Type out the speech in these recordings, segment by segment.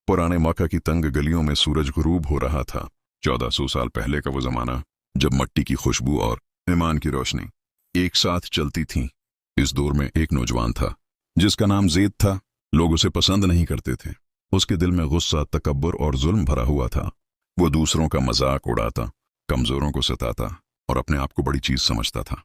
पुराने मक्का की तंग गलियों में सूरज गुरूब हो रहा था। 1400 साल पहले का वो जमाना जब मट्टी की खुशबू और ईमान की रोशनी एक साथ चलती थीं। इस दौर में एक नौजवान था जिसका नाम ज़ैद था। लोग उसे पसंद नहीं करते थे। उसके दिल में गुस्सा, तकब्बुर और जुल्म भरा हुआ था। वो दूसरों का मजाक उड़ाता, कमजोरों को सताता और अपने आप को बड़ी चीज समझता था।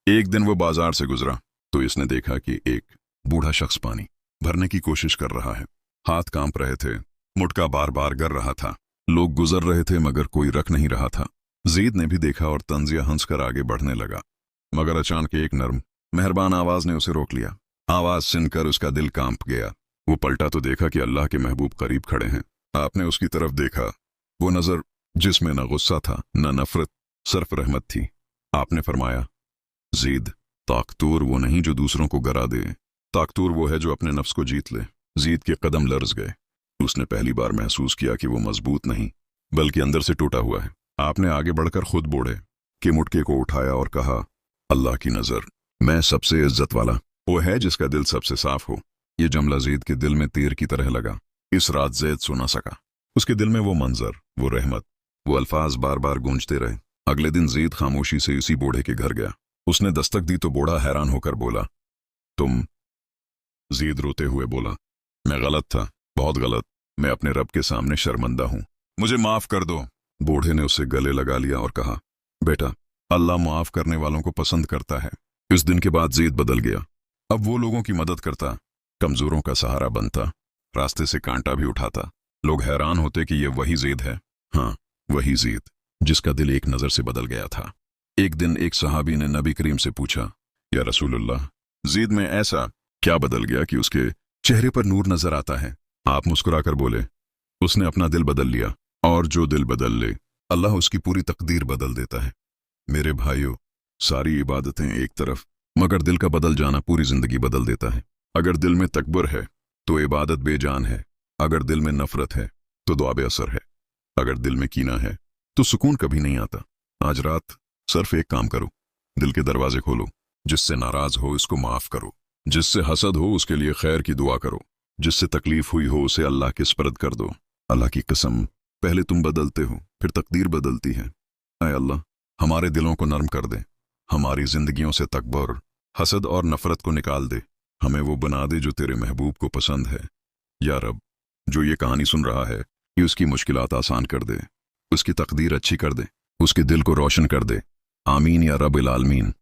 एक दिन वो बाजार से गुजरा तो इसने देखा कि एक बूढ़ा शख्स पानी भरने की कोशिश कर रहा है। हाथ कांप रहे थे, मुटका बार बार गर रहा था। लोग गुजर रहे थे मगर कोई रख नहीं रहा था। ज़ैद ने भी देखा और तंजिया हंसकर आगे बढ़ने लगा, मगर अचानक एक नर्म मेहरबान आवाज ने उसे रोक लिया। आवाज सुनकर उसका दिल कांप गया। वो पलटा तो देखा कि अल्लाह के महबूब करीब खड़े हैं। आपने उसकी तरफ देखा, वो नजर जिसमें न गुस्सा था न नफरत, सिर्फ रहमत थी। आपने फरमाया, ज़ैद, ताकतूर वो नहीं जो दूसरों को गरा दे, ताकतूर वो है जो अपने नफ्स को जीत ले। ज़ैद के कदम लर्ज गए। उसने पहली बार महसूस किया कि वो मजबूत नहीं बल्कि अंदर से टूटा हुआ है। आपने आगे बढ़कर खुद बोड़े के मुटके को उठाया और कहा, अल्लाह की नजर मैं सबसे इज्जत वाला वो है जिसका दिल सबसे साफ हो। ये जुमला ज़ैद के दिल में तीर की तरह लगा। इस रात ज़ैद सो न सका। उसके दिल में वो मंजर, वो रहमत, वो अल्फाज बार बार गूंजते रहे। अगले दिन ज़ैद खामोशी से उसी बूढ़े के घर गया। उसने दस्तक दी तो बूढ़ा हैरान होकर बोला, तुम? ज़ैद रोते हुए बोला, मैं गलत था, बहुत गलत। मैं अपने रब के सामने शर्मिंदा हूं, मुझे माफ कर दो। बूढ़े ने उसे गले लगा लिया और कहा, बेटा, अल्लाह माफ करने वालों को पसंद करता है। इस दिन के बाद ज़ैद बदल गया। अब वो लोगों की मदद करता, कमजोरों का सहारा बनता, रास्ते से कांटा भी उठाता। लोग हैरान होते कि ये वही ज़ैद है। हाँ, वही ज़ैद जिसका दिल एक नजर से बदल गया था। एक दिन एक सहाबी ने नबी करीम से पूछा, या रसूलुल्लाह, ज़ैद में ऐसा क्या बदल गया कि उसके चेहरे पर नूर नजर आता है? आप मुस्कुराकर बोले, उसने अपना दिल बदल लिया, और जो दिल बदल ले अल्लाह उसकी पूरी तकदीर बदल देता है। मेरे भाइयों, सारी इबादतें एक तरफ, मगर दिल का बदल जाना पूरी जिंदगी बदल देता है। अगर दिल में तकबर है तो इबादत बेजान है। अगर दिल में नफरत है तो दुआ बेअसर है। अगर दिल में कीना है तो सुकून कभी नहीं आता। आज रात सिर्फ एक काम करो, दिल के दरवाजे खोलो। जिससे नाराज हो उसको माफ करो, जिससे हसद हो उसके लिए खैर की दुआ करो, जिससे तकलीफ हुई हो उसे अल्लाह के स्पर्द कर दो। अल्लाह की कसम, पहले तुम बदलते हो फिर तकदीर बदलती है। ऐ अल्लाह, हमारे दिलों को नरम कर दे, हमारी जिंदगियों से तकबर, हसद और नफरत को निकाल दे। हमें वो बना दे जो तेरे महबूब को पसंद है। या रब, जो ये कहानी सुन रहा है, ये उसकी मुश्किलात आसान कर दे, उसकी तकदीर अच्छी कर दे, उसके दिल को रोशन कर दे। आमीन या रब्बिल आलमीन।